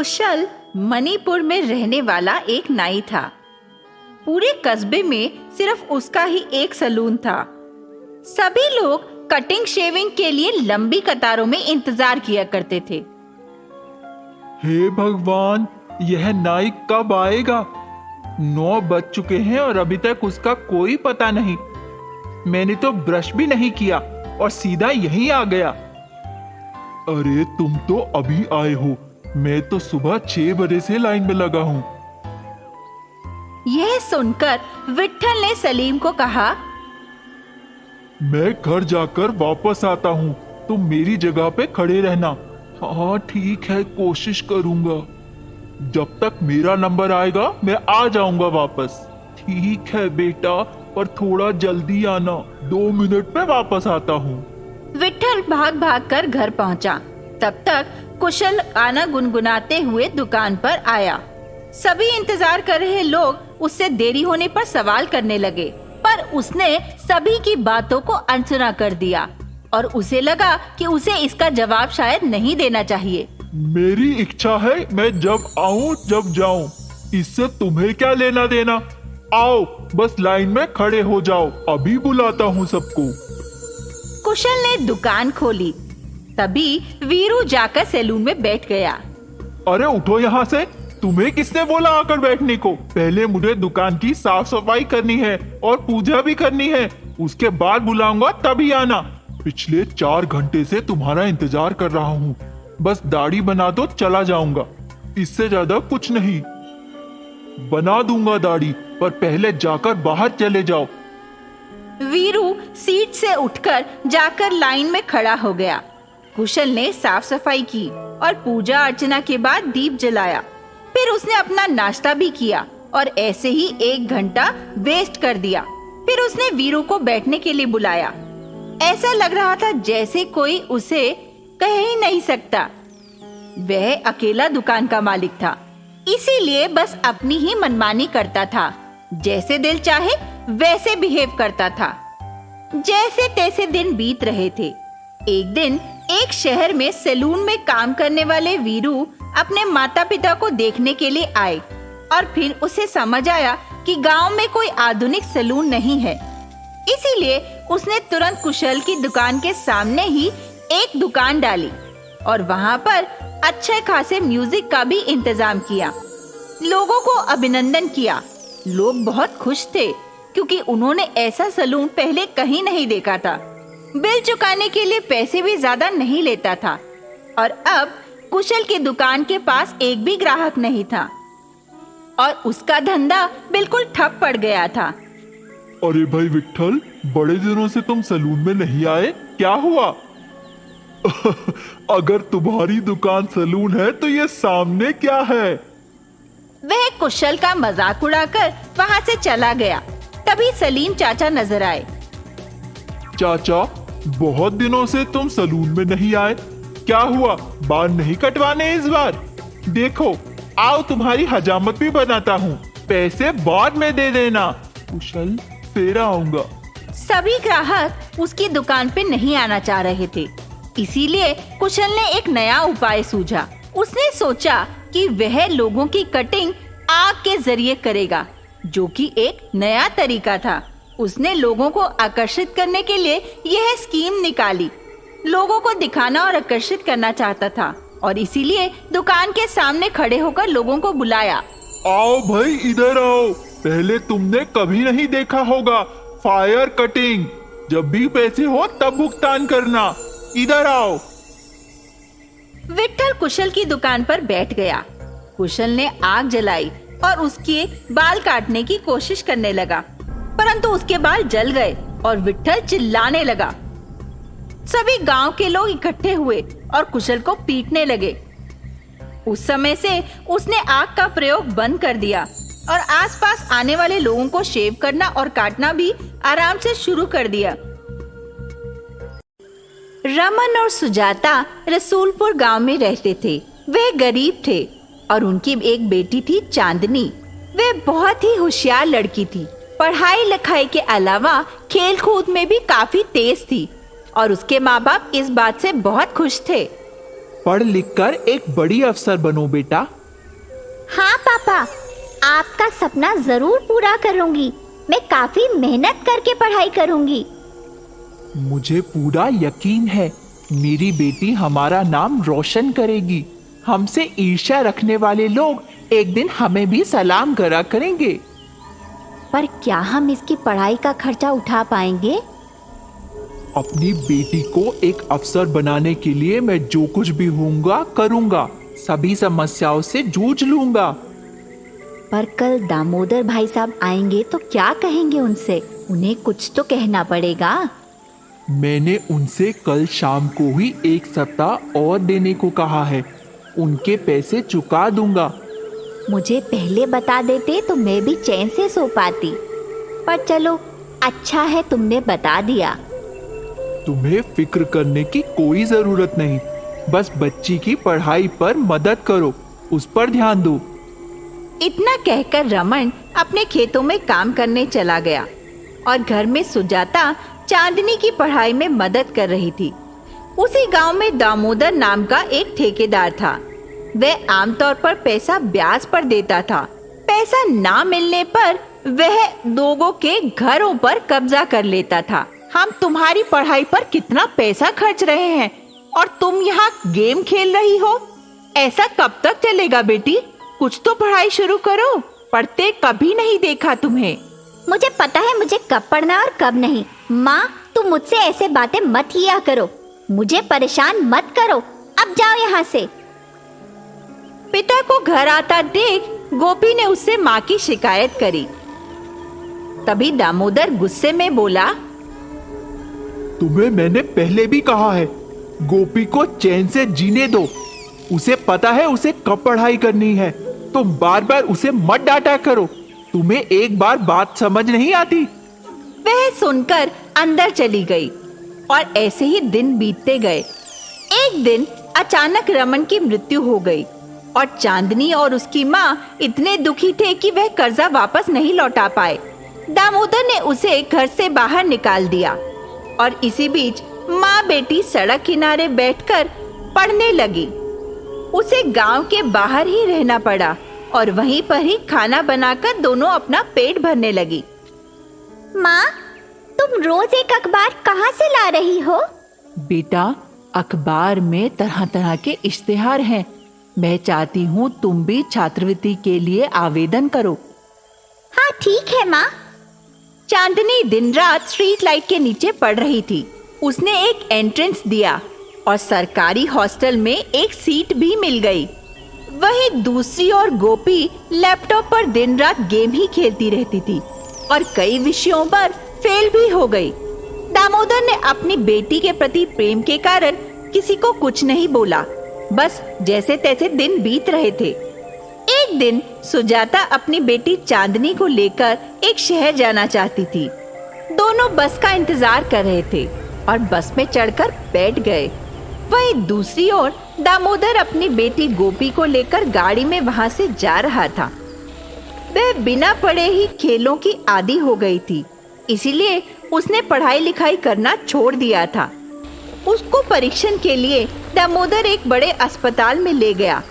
कुशल मणिपुर में रहने वाला एक नाई था। पूरे कस्बे में सिर्फ उसका ही एक सलून था। सभी लोग कटिंग शेविंग के लिए लंबी कतारों में इंतजार किया करते थे। हे भगवान, यह नाई कब आएगा? 9 बज चुके हैं और अभी तक उसका कोई पता नहीं। मैंने तो ब्रश भी नहीं किया और सीधा यहीं आ गया। अरे तुम तो अभी आए हो, मैं तो सुबह 6 बजे से लाइन में लगा हूँ। यह सुनकर विट्ठल ने सलीम को कहा, मैं घर जाकर वापस आता हूँ, तुम मेरी जगह पे खड़े रहना। हाँ ठीक है, कोशिश करूंगा। जब तक मेरा नंबर आएगा मैं आ जाऊंगा वापस। ठीक है बेटा, पर थोड़ा जल्दी आना, 2 मिनट में वापस आता हूँ। विट्ठल भाग भाग कर घर पहुंचा। तब तक कुशल गाना गुनगुनाते हुए दुकान पर आया। सभी इंतजार कर रहे लोग उससे देरी होने पर सवाल करने लगे, पर उसने सभी की बातों को अनसुना कर दिया और उसे लगा कि उसे इसका जवाब शायद नहीं देना चाहिए। मेरी इच्छा है, मैं जब आऊं जब जाऊं, इससे तुम्हें क्या लेना देना? आओ, बस लाइन में खड़े हो जाओ, अभी बुलाता हूँ सबको। कुशल ने दुकान खोली। तभी वीरू जाकर सैलून में बैठ गया। अरे उठो यहाँ से, तुम्हें किसने बोला आकर बैठने को? पहले मुझे दुकान की साफ सफाई करनी है और पूजा भी करनी है, उसके बाद बुलाऊंगा तभी आना। पिछले 4 घंटे से तुम्हारा इंतजार कर रहा हूँ, बस दाढ़ी बना दो चला जाऊंगा, इससे ज्यादा कुछ नहीं। बना दूंगा दाढ़ी, पर पहले जाकर बाहर चले जाओ। वीरू सीट से उठकर जाकर लाइन में खड़ा हो गया। कुशल ने साफ सफाई की और पूजा अर्चना के बाद दीप जलाया। फिर उसने अपना नाश्ता भी किया और ऐसे ही 1 घंटा वेस्ट कर दिया। फिर उसने वीरू को बैठने के लिए बुलाया। ऐसा लग रहा था जैसे कोई उसे कह ही नहीं सकता। वह अकेला दुकान का मालिक था, इसीलिए बस अपनी ही मनमानी करता था। जैसे दिल चाहे वैसे बिहेव करता था। जैसे तैसे दिन बीत रहे थे। एक दिन एक शहर में सैलून में काम करने वाले वीरू अपने माता पिता को देखने के लिए आए और फिर उसे समझ आया कि गांव में कोई आधुनिक सैलून नहीं है। इसीलिए उसने तुरंत कुशल की दुकान के सामने ही एक दुकान डाली और वहां पर अच्छे खासे म्यूजिक का भी इंतजाम किया। लोगों को अभिनंदन किया। लोग बहुत खुश थे क्योंकि उन्होंने ऐसा सैलून पहले कहीं नहीं देखा था। बिल चुकाने के लिए पैसे भी ज्यादा नहीं लेता था और अब कुशल की दुकान के पास एक भी ग्राहक नहीं था और उसका धंधा बिल्कुल ठप पड़ गया था। अरे भाई विट्ठल, बड़े दिनों से तुम सैलून में नहीं आए, क्या हुआ? अगर तुम्हारी दुकान सैलून है तो ये सामने क्या है? वह कुशल का मजाक उड़ाकर वहाँ से चला गया। तभी सलीम चाचा नजर आए। चाचा, बहुत दिनों से तुम सैलून में नहीं आए, क्या हुआ? बाल नहीं कटवाने इस बार? देखो, आओ तुम्हारी हजामत भी बनाता हूँ, पैसे बाद में दे देना। कुशल, फिर आऊंगा। सभी ग्राहक उसकी दुकान पे नहीं आना चाह रहे थे, इसीलिए कुशल ने एक नया उपाय सूझा। उसने सोचा कि वह लोगों की कटिंग आग के जरिए करेगा, जो कि एक नया तरीका था। उसने लोगों को आकर्षित करने के लिए यह स्कीम निकाली। लोगों को दिखाना और आकर्षित करना चाहता था और इसीलिए दुकान के सामने खड़े होकर लोगों को बुलाया। आओ भाई, इधर आओ, पहले तुमने कभी नहीं देखा होगा फायर कटिंग। जब भी पैसे हो तब भुगतान करना, इधर आओ। विट्ठल कुशल की दुकान पर बैठ गया। कुशल ने आग जलाई और उसके बाल काटने की कोशिश करने लगा, परंतु उसके बाल जल गए और विट्ठल चिल्लाने लगा। सभी गांव के लोग इकट्ठे हुए और कुशल को पीटने लगे। उस समय से उसने आग का प्रयोग बंद कर दिया और आसपास आने वाले लोगों को शेव करना और काटना भी आराम से शुरू कर दिया। रमन और सुजाता रसूलपुर गांव में रहते थे। वे गरीब थे और उनकी एक बेटी थी चांदनी। वे बहुत ही होशियार लड़की थी। पढ़ाई लिखाई के अलावा खेल कूद में भी काफी तेज थी और उसके माँ बाप इस बात से बहुत खुश थे। पढ़ लिख कर एक बड़ी अफसर बनो बेटा। हाँ पापा, आपका सपना जरूर पूरा करूंगी। मैं काफी मेहनत करके पढ़ाई करूंगी। मुझे पूरा यकीन है मेरी बेटी हमारा नाम रोशन करेगी। हमसे ईर्ष्या रखने वाले लोग एक दिन हमें भी सलाम करा करेंगे। पर क्या हम इसकी पढ़ाई का खर्चा उठा पाएंगे? अपनी बेटी को एक अफसर बनाने के लिए मैं जो कुछ भी होऊंगा करूंगा। सभी समस्याओं से जूझ लूंगा। पर कल दामोदर भाई साहब आएंगे तो क्या कहेंगे उनसे? उन्हें कुछ तो कहना पड़ेगा। मैंने उनसे कल शाम को ही 1 सप्ताह और देने को कहा है। उनके पैसे चुका दूंगा। मुझे पहले बता देते तो मैं भी चैन से सो पाती। पर चलो, अच्छा है तुमने बता दिया। तुम्हें फिक्र करने की कोई जरूरत नहीं। बस बच्ची की पढ़ाई पर मदद करो, उस पर ध्यान दो। इतना कहकर रमन अपने खेतों में काम करने चला गया और घर में सुजाता चांदनी की पढ़ाई में मदद कर रही थी। उसी गांव में दामोदर नाम का एक ठेकेदार था। वह आमतौर पर पैसा ब्याज पर देता था। पैसा ना मिलने पर वह लोगों के घरों पर कब्जा कर लेता था। हम तुम्हारी पढ़ाई पर कितना पैसा खर्च रहे हैं और तुम यहाँ गेम खेल रही हो। ऐसा कब तक चलेगा बेटी? कुछ तो पढ़ाई शुरू करो। पढ़ते कभी नहीं देखा तुम्हें। मुझे पता है मुझे कब पढ़ना और कब नहीं। माँ, तुम मुझसे ऐसे बातें मत किया करो। मुझे परेशान मत करो। अब जाओ यहाँ से। पिता को घर आता देख गोपी ने उससे माँ की शिकायत करी। तभी दामोदर गुस्से में बोला, तुम्हें मैंने पहले भी कहा है, गोपी को चैन से जीने दो। उसे पता है उसे कब पढ़ाई करनी है। तुम बार बार उसे मत डांटा करो। तुम्हें एक बार बात समझ नहीं आती। वह सुनकर अंदर चली गई और ऐसे ही दिन बीतते गए। एक दिन अचानक रमन की मृत्यु हो गई और चांदनी और उसकी माँ इतने दुखी थे कि वह कर्जा वापस नहीं लौटा पाए। दामोदर ने उसे घर से बाहर निकाल दिया और इसी बीच माँ बेटी सड़क किनारे बैठकर पढ़ने लगी। उसे गांव के बाहर ही रहना पड़ा और वहीं पर ही खाना बनाकर दोनों अपना पेट भरने लगी। माँ, तुम रोज एक अखबार कहाँ से ला रही हो? बेटा, अखबार में तरह तरह के इश्तिहार हैं। मैं चाहती हूँ तुम भी छात्रवृत्ति के लिए आवेदन करो। हाँ ठीक है माँ। चांदनी दिन रात स्ट्रीट लाइट के नीचे पढ़ रही थी। उसने एक एंट्रेंस दिया और सरकारी हॉस्टल में एक सीट भी मिल गई। वहीं दूसरी ओर गोपी लैपटॉप पर दिन रात गेम ही खेलती रहती थी और कई विषयों पर फेल भी हो गई। दामोदर ने अपनी बेटी के प्रति प्रेम के कारण किसी को कुछ नहीं बोला। बस जैसे तैसे दिन बीत रहे थे। एक दिन सुजाता अपनी बेटी चांदनी को लेकर एक शहर जाना चाहती थी। दोनों बस का इंतजार कर रहे थे और बस में चढ़कर बैठ गए। वहीं दूसरी ओर दामोदर अपनी बेटी गोपी को लेकर गाड़ी में वहां से जा रहा था। वह बिना पढ़े ही खेलों की आदी हो गई थी, इसीलिए उसने पढ़ाई लिखाई करना छोड़ दिया था। उसको परीक्षण के लिए दामोदर एक बड़े अस्पताल में ले गया